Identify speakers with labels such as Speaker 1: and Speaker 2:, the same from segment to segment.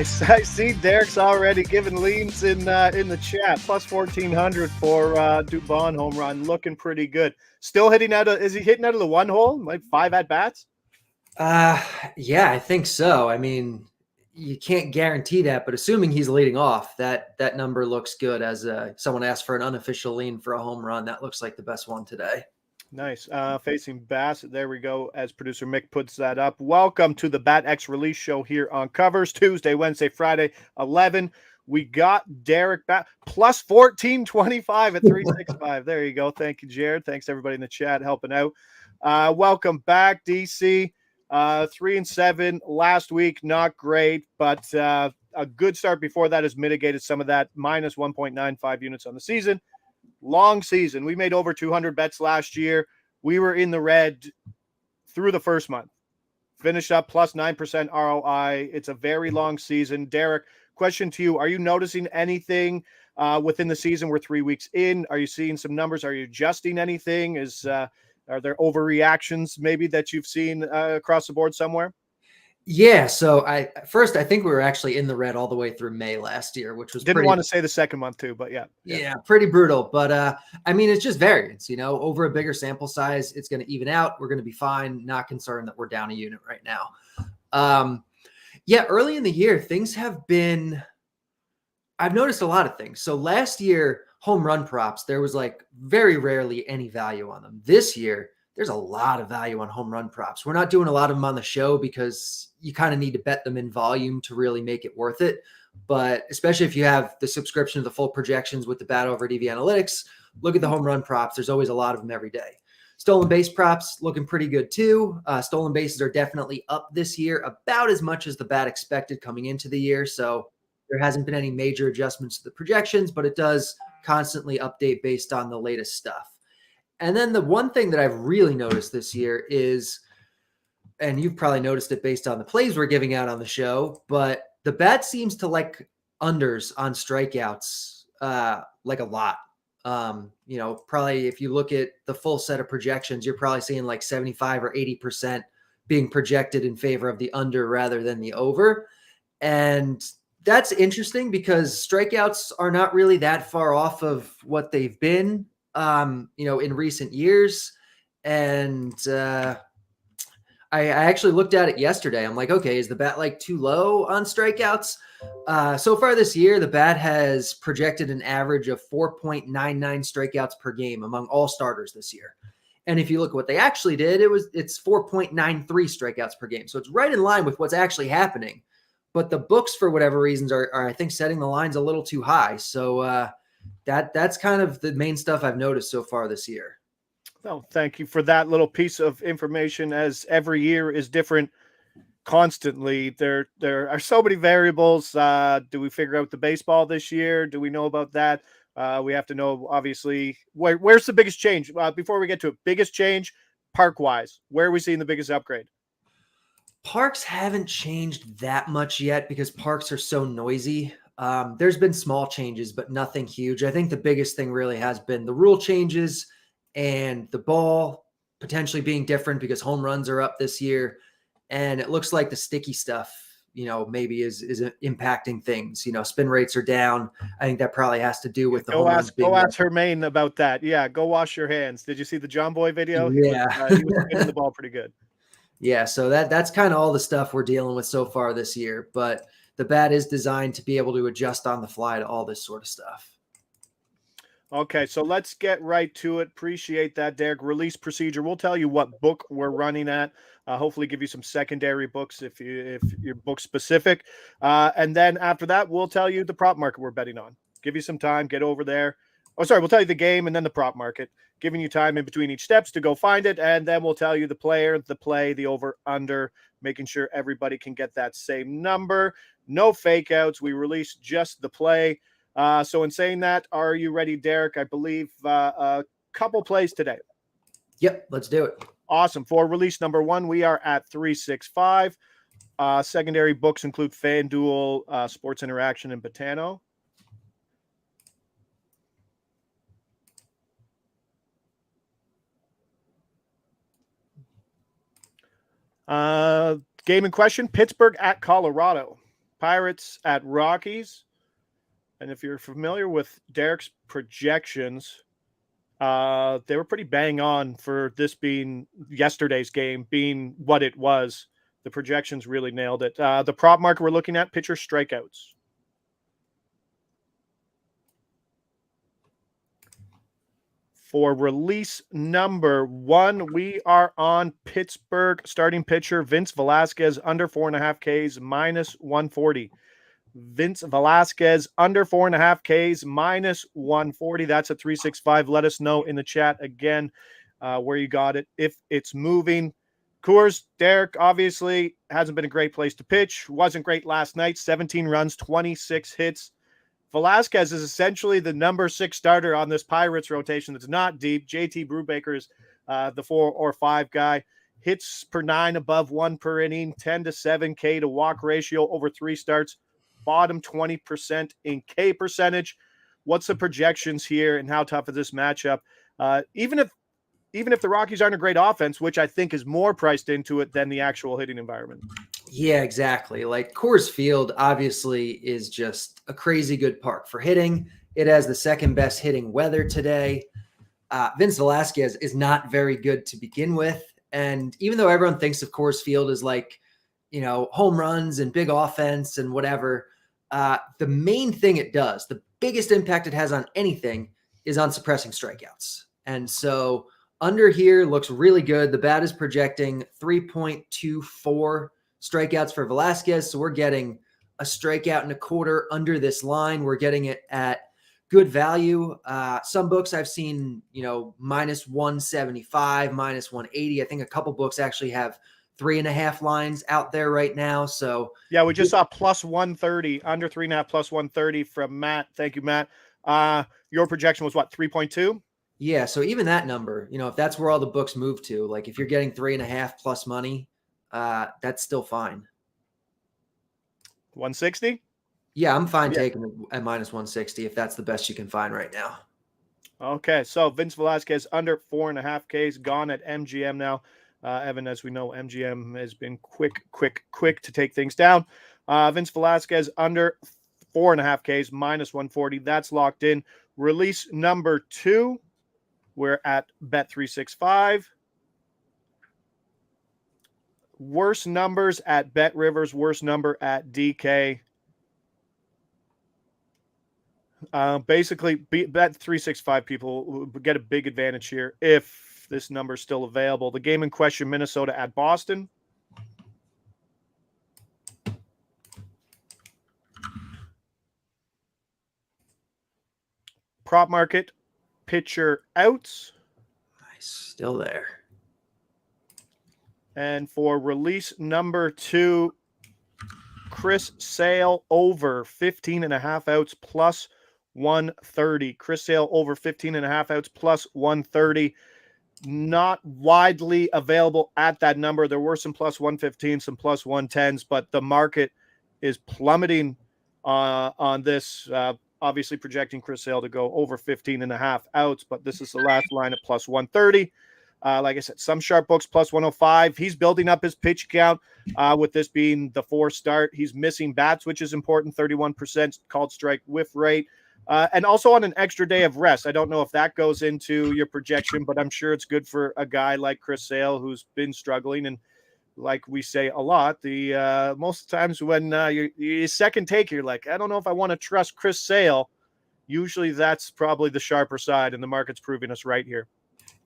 Speaker 1: I see Derek's already giving leans in the chat. Plus 1,400 for Dubon home run, looking pretty good. Still hitting out of? Is he hitting out of the one hole? Like 5 at bats?
Speaker 2: Yeah, I think so. I mean, you can't guarantee that, but assuming he's leading off, that number looks good. As someone asked for an unofficial lean for a home run, that looks like the best one today.
Speaker 1: Nice. Facing Bass. There we go. As producer Mick puts that up. Welcome to the Bat X release show here on Covers. Tuesday, Wednesday, Friday, 11. We got Derek back. Plus 1425 at 365. There you go. Thank you, Jared. Thanks everybody in the chat helping out. Welcome back, DC. 3-7 last week. Not great, but a good start before that has mitigated some of that. Minus 1.95 units on the season. Long season. We made over 200 bets last year. We were in the red through the first month. Finished up plus 9% ROI. It's a very long season. Derek, question to you. Are you noticing anything within the season? We're 3 weeks in. Are you seeing some numbers? Are you adjusting anything? Are there overreactions maybe that you've seen across the board somewhere?
Speaker 2: Yeah, so I think we were actually in the red all the way through May last year, which was
Speaker 1: didn't want to say the second month too, but
Speaker 2: yeah, pretty brutal. But I mean, it's just variance, over a bigger sample size, it's going to even out. We're going to be fine. Not concerned that we're down a unit right now. Yeah, early in the year, things have been. I've noticed a lot of things. So last year, home run props, there was like very rarely any value on them. This year, there's a lot of value on home run props. We're not doing a lot of them on the show because you kind of need to bet them in volume to really make it worth it. But especially if you have the subscription to the full projections with the Bat Over DV Analytics, look at the home run props. There's always a lot of them every day. Stolen base props looking pretty good too. Stolen bases are definitely up this year, about as much as the Bat expected coming into the year. So there hasn't been any major adjustments to the projections, but it does constantly update based on the latest stuff. And then the one thing that I've really noticed this year is, and you've probably noticed it based on the plays we're giving out on the show, but the Bat seems to like unders on strikeouts like a lot. Probably if you look at the full set of projections, you're probably seeing like 75 or 80% being projected in favor of the under rather than the over. And that's interesting because strikeouts are not really that far off of what they've been in recent years. And I actually looked at it yesterday. I'm like, okay, is the Bat like too low on strikeouts? So far this year, the Bat has projected an average of 4.99 strikeouts per game among all starters this year. And if you look at what they actually did, it's 4.93 strikeouts per game. So it's right in line with what's actually happening. But the books, for whatever reasons, are I think setting the lines a little too high. So that's kind of the main stuff I've noticed so far this year.
Speaker 1: Well, thank you for that little piece of information. As every year is different constantly, there are so many variables. Do we figure out the baseball this year? Do we know about that? We have to know, obviously, where's the biggest change? Before we get to it, biggest change park-wise, where are we seeing the biggest upgrade?
Speaker 2: Parks haven't changed that much yet because parks are so noisy. There's been small changes, but nothing huge. I think the biggest thing really has been the rule changes and the ball potentially being different because home runs are up this year. And it looks like the sticky stuff, maybe is impacting things. Spin rates are down. I think that probably has to do with the home runs being.
Speaker 1: Go ask Hermaine about that. Yeah, go wash your hands. Did you see the John Boy video?
Speaker 2: Yeah.
Speaker 1: He was spinning the ball pretty good.
Speaker 2: Yeah, so that's kind of all the stuff we're dealing with so far this year. But the Bat is designed to be able to adjust on the fly to all this sort of stuff.
Speaker 1: Okay, so let's get right to it. Appreciate that, Derek. Release procedure. We'll tell you what book we're running at. Hopefully give you some secondary books if you're book specific. And then after that, we'll tell you the prop market we're betting on. Give you some time, get over there. We'll tell you the game and then the prop market, giving you time in between each steps to go find it. And then we'll tell you the player, the play, the over, under, making sure everybody can get that same number. No fake outs. We release just the play. So in saying that, are you ready, Derek? I believe a couple plays today.
Speaker 2: Yep, let's do it.
Speaker 1: Awesome. For release number 1, we are at 365. Secondary books include FanDuel, Sports Interaction, and Botano. Game in question, Pittsburgh at Colorado. Pirates at Rockies. And if you're familiar with Derek's projections, they were pretty bang on for this being yesterday's game, being what it was. The projections really nailed it. The prop market we're looking at, pitcher strikeouts. For release number 1, we are on Pittsburgh starting pitcher Vince Velasquez under 4.5 Ks minus 140. Vince Velasquez under 4.5 Ks minus 140. That's a 365. Let us know in the chat again where you got it. If it's moving. Coors, Derek obviously hasn't been a great place to pitch. Wasn't great last night. 17 runs, 26 hits. Velasquez is essentially the number 6 starter on this Pirates rotation that's not deep. JT Brubaker is the 4 or 5 guy. Hits per 9 above 1 per inning, 10 to 7 K to walk ratio over 3 starts. Bottom 20% in K percentage. What's the projections here and how tough is this matchup? Even if the Rockies aren't a great offense, which I think is more priced into it than the actual hitting environment.
Speaker 2: Yeah, exactly. Like Coors Field obviously is just a crazy good park for hitting. It has the second best hitting weather today. Vince Velasquez is not very good to begin with. And even though everyone thinks of Coors Field as like, home runs and big offense and whatever, the main thing it does, the biggest impact it has on anything is on suppressing strikeouts. And so under here looks really good. The bat is projecting 3.24 strikeouts for Velasquez. So we're getting a strikeout and a quarter under this line. We're getting it at good value. Some books I've seen, minus 175, minus 180. I think a couple books actually have 3.5 lines out there right now. So
Speaker 1: yeah, we just saw plus 130, under 3.5 plus 130 from Matt. Thank you, Matt. Your projection was what, 3.2?
Speaker 2: Yeah. So even that number, if that's where all the books move to, like if you're getting 3.5 plus money, that's still fine.
Speaker 1: 160?
Speaker 2: Yeah, I'm fine taking it at minus 160 if that's the best you can find right now.
Speaker 1: Okay, so Vince Velasquez under 4.5 Ks, gone at MGM now. Evan, as we know, MGM has been quick to take things down. Vince Velasquez under 4.5 Ks, minus 140. That's locked in. Release number 2, we're at Bet365. Worst numbers at Bet Rivers, worst number at DK. Basically, Bet365 people get a big advantage here if this number is still available. The game in question, Minnesota at Boston. Prop market, pitcher outs.
Speaker 2: Nice, still there.
Speaker 1: And for release number 2, Chris Sale over 15.5 outs plus 130. Chris Sale over 15.5 outs plus 130. Not widely available at that number. There were some plus 115, some plus 110s, but the market is plummeting on this. Obviously projecting Chris Sale to go over 15.5 outs, but this is the last line at plus 130. Like I said, some sharp books plus 105. He's building up his pitch count with this being the 4th start. He's missing bats, which is important, 31% called strike whiff rate. And also on an extra day of rest. I don't know if that goes into your projection, but I'm sure it's good for a guy like Chris Sale who's been struggling. And like we say a lot, the most times when you second take, you're like, I don't know if I want to trust Chris Sale. Usually that's probably the sharper side, and the market's proving us right here.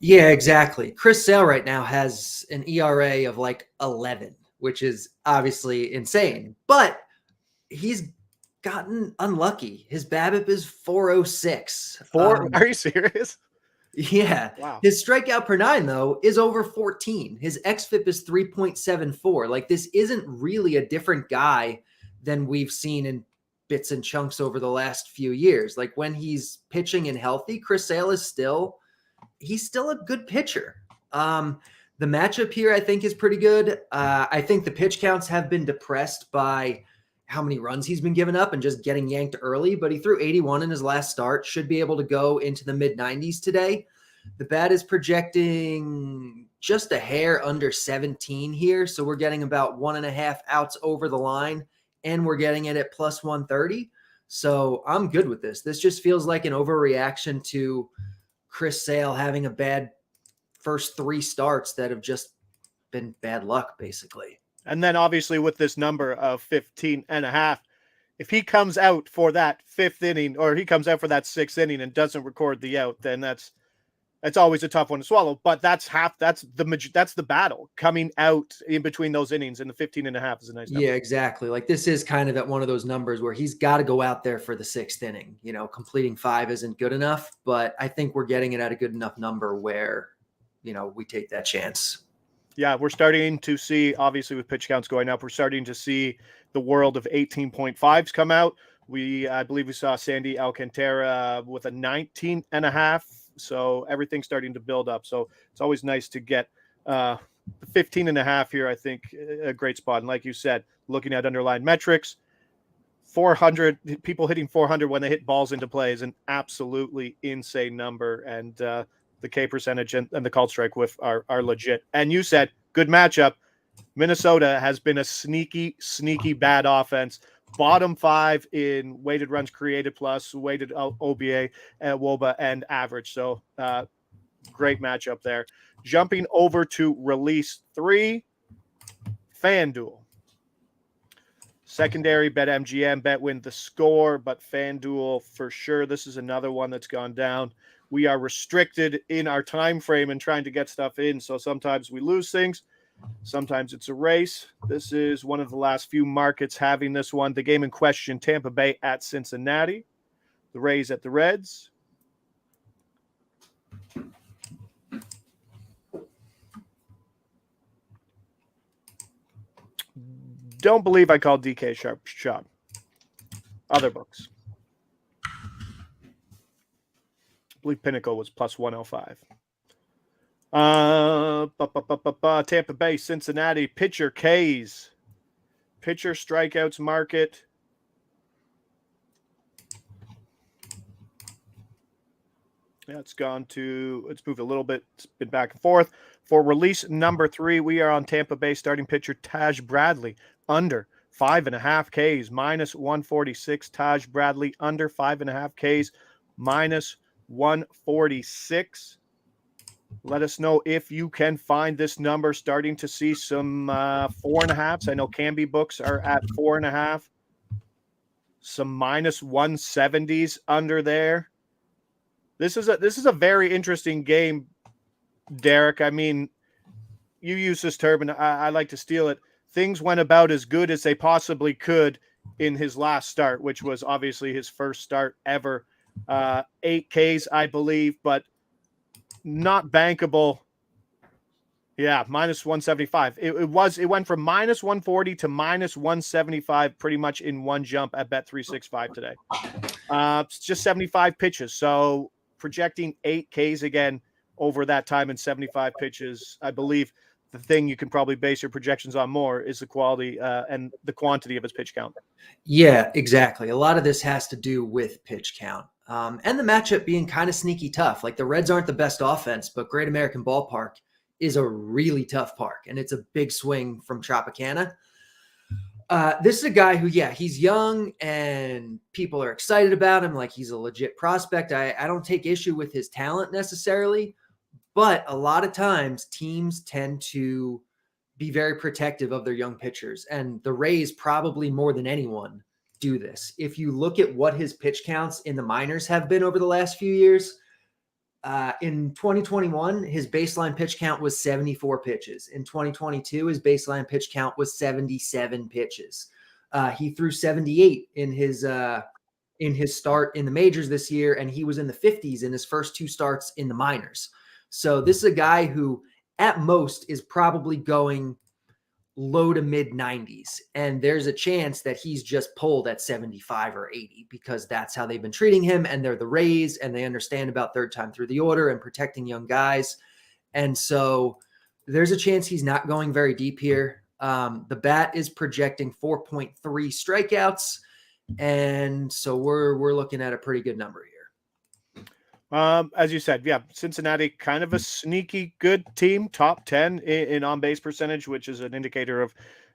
Speaker 2: Yeah, exactly. Chris Sale right now has an ERA of like 11, which is obviously insane, but he's gotten unlucky. His BABIP is 406.
Speaker 1: Are you serious?
Speaker 2: Yeah.
Speaker 1: Wow.
Speaker 2: His strikeout per 9 though is over 14. His xFIP is 3.74. Like this isn't really a different guy than we've seen in bits and chunks over the last few years. Like when he's pitching and healthy, Chris Sale is he's still a good pitcher. The matchup here, I think, is pretty good. I think the pitch counts have been depressed by how many runs he's been giving up and just getting yanked early, but he threw 81 in his last start, should be able to go into the mid-90s today. The bat is projecting just a hair under 17 here, so we're getting about 1.5 outs over the line and we're getting it at plus 130. So I'm good with this. This just feels like an overreaction to Chris Sale having a bad first 3 starts that have just been bad luck, basically.
Speaker 1: And then obviously with this number of 15.5, if he comes out for that 5th inning, or he comes out for that 6th inning and doesn't record the out, then that's always a tough one to swallow. But that's the battle coming out in between those innings, and the 15.5 is a nice number.
Speaker 2: Yeah, exactly. Like this is kind of at one of those numbers where he's got to go out there for the 6th inning. You know, completing 5 isn't good enough, but I think we're getting it at a good enough number where, you know, we take that chance.
Speaker 1: Yeah, we're starting to see, obviously with pitch counts going up, we're starting to see the world of 18.5s come out. I believe we saw Sandy Alcantara with a 19.5. So everything's starting to build up. So it's always nice to get 15.5 here. I think a great spot. And like you said, looking at underlying metrics, 400 people hitting 400 when they hit balls into play is an absolutely insane number. And the K percentage and the called strike whiff are legit. And you said good matchup. Minnesota has been a sneaky bad offense. Bottom 5 in weighted runs created plus, weighted OBA, WOBA, and average. So great matchup there. Jumping over to release 3, FanDuel. Secondary, BetMGM, BetWin the score, but FanDuel for sure. This is another one that's gone down. We are restricted in our time frame and trying to get stuff in, so sometimes we lose things. Sometimes it's a race. This is one of the last few markets having this one. The game in question, Tampa Bay at Cincinnati. The Rays at the Reds. Don't believe I called DK sharp shot. Other books. I believe Pinnacle was plus 105. Tampa Bay, Cincinnati, pitcher K's. Pitcher strikeouts market. Yeah, it's moved a little bit. It's been back and forth. For release number 3, we are on Tampa Bay starting pitcher Taj Bradley, under 5.5 Ks, minus 146. Taj Bradley, under 5.5 Ks, minus 146. Let us know if you can find this number. Starting to see some 4.5s. I know Canby books are at 4.5. Some minus 170s under there. This is a very interesting game, Derek. I mean, you use this term, and I like to steal it. Things went about as good as they possibly could in his last start, which was obviously his first start ever. 8 Ks, I believe, but not bankable. Yeah, minus 175. It went from minus 140 to minus 175 pretty much in one jump at Bet365 today. It's just 75 pitches. So projecting 8 Ks again over that time in 75 pitches, I believe the thing you can probably base your projections on more is the quality and the quantity of his pitch count.
Speaker 2: Yeah, exactly. A lot of this has to do with pitch count. And the matchup being kind of sneaky tough. Like the Reds aren't the best offense, but Great American Ballpark is a really tough park, and it's a big swing from Tropicana. This is a guy who, yeah, he's young and people are excited about him. Like he's a legit prospect. I don't take issue with his talent necessarily, but a lot of times teams tend to be very protective of their young pitchers, and the Rays probably more than anyone do this. If you look at what his pitch counts in the minors have been over the last few years, in 2021, his baseline pitch count was 74 pitches. In 2022, his baseline pitch count was 77 pitches. He threw 78 in his start in the majors this year, and he was in the 50s in his first 2 starts in the minors. So this is a guy who at most is probably going low to mid 90s. And there's a chance that he's just pulled at 75 or 80 because that's how they've been treating him. And they're the Rays and they understand about third time through the order and protecting young guys. And so there's a chance he's not going very deep here. The bat is projecting 4.3 strikeouts. And so we're looking at a pretty good number here.
Speaker 1: As you said, yeah, Cincinnati, kind of a sneaky good team, top 10 in on-base percentage, which is an indicator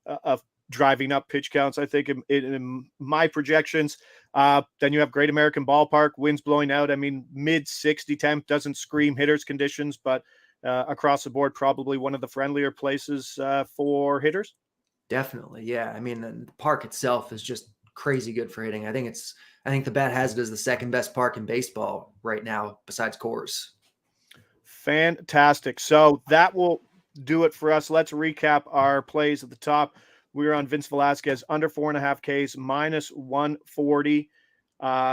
Speaker 1: of driving up pitch counts, I think, in my projections. Then you have Great American Ballpark, winds blowing out. I mean, mid-60 temp doesn't scream hitters conditions, but across the board, probably one of the friendlier places for hitters.
Speaker 2: Definitely. Yeah. I mean, the park itself is just crazy good for hitting. I think the Bat has it as the second best park in baseball right now, besides Coors.
Speaker 1: Fantastic. So that will do it for us. Let's recap our plays at the top. We were on Vince Velasquez under 4.5 Ks, minus 140.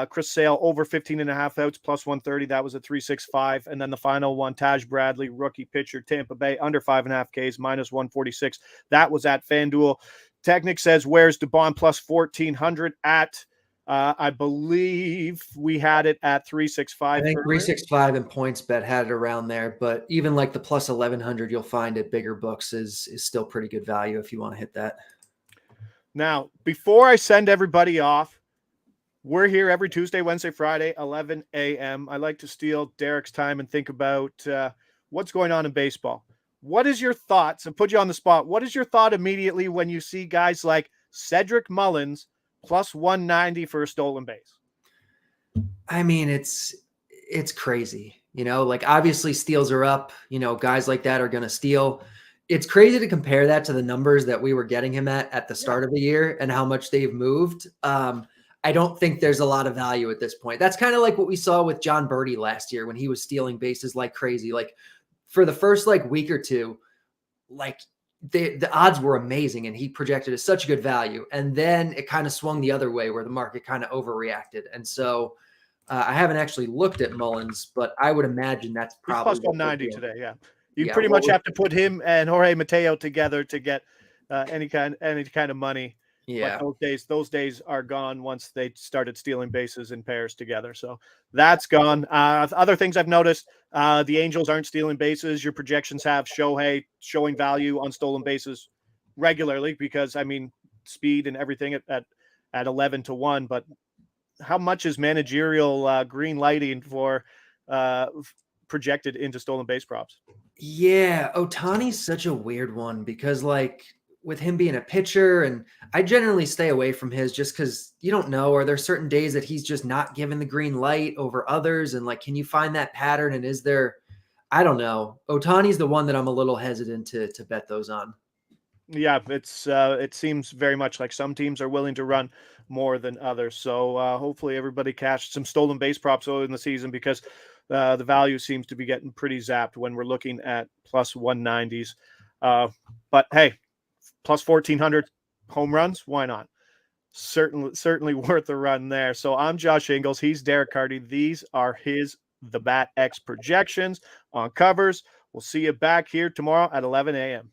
Speaker 1: Chris Sale over 15.5 outs, plus 130. That was a 365. And then the final one, Taj Bradley, rookie pitcher, Tampa Bay, under 5.5 Ks, minus 146. That was at FanDuel. Technic says, where's DeBon plus 1,400 at? I believe we had it at 365.
Speaker 2: I think 365 and PointsBet had it around there, but even like the plus 1,100 you'll find at bigger books is still pretty good value if you want to hit that.
Speaker 1: Now, before I send everybody off, we're here every Tuesday, Wednesday, Friday, 11 a.m. I like to steal Derek's time and think about what's going on in baseball. What is your thoughts, and put you on the spot, what is your thought immediately when you see guys like Cedric Mullins plus 190 for a stolen base?
Speaker 2: I mean, it's crazy, like obviously steals are up, guys like that are going to steal. It's crazy to compare that to the numbers that we were getting him at the start of the year and how much they've moved. I don't think there's a lot of value at this point. That's kind of like what we saw with John Birdie last year when he was stealing bases like crazy. Like for the first week or two, like the odds were amazing and he projected as such good value. And then it kind of swung the other way where the market kind of overreacted. And so I haven't actually looked at Mullins, but I would imagine that's probably
Speaker 1: plus 190 today. Yeah. You pretty much have to put him and Jorge Mateo together to get any kind of money.
Speaker 2: Yeah.
Speaker 1: But those days are gone once they started stealing bases in pairs together. So that's gone. Other things I've noticed, the Angels aren't stealing bases. Your projections have Shohei showing value on stolen bases regularly because, I mean, speed and everything at 11-1. But how much is managerial green lighting for projected into stolen base props?
Speaker 2: Yeah, Ohtani's such a weird one because with him being a pitcher, and I generally stay away from his just because you don't know, are there certain days that he's just not given the green light over others? And can you find that pattern? And is there, I don't know. Ohtani's the one that I'm a little hesitant to bet those on.
Speaker 1: Yeah, it seems very much like some teams are willing to run more than others. So hopefully everybody cashed some stolen base props early in the season because the value seems to be getting pretty zapped when we're looking at plus 190s. But hey, plus 1,400 home runs, why not? Certainly worth a run there. So I'm Josh Ingles. He's Derek Carty. These are the Bat X projections on covers. We'll see you back here tomorrow at 11 a.m.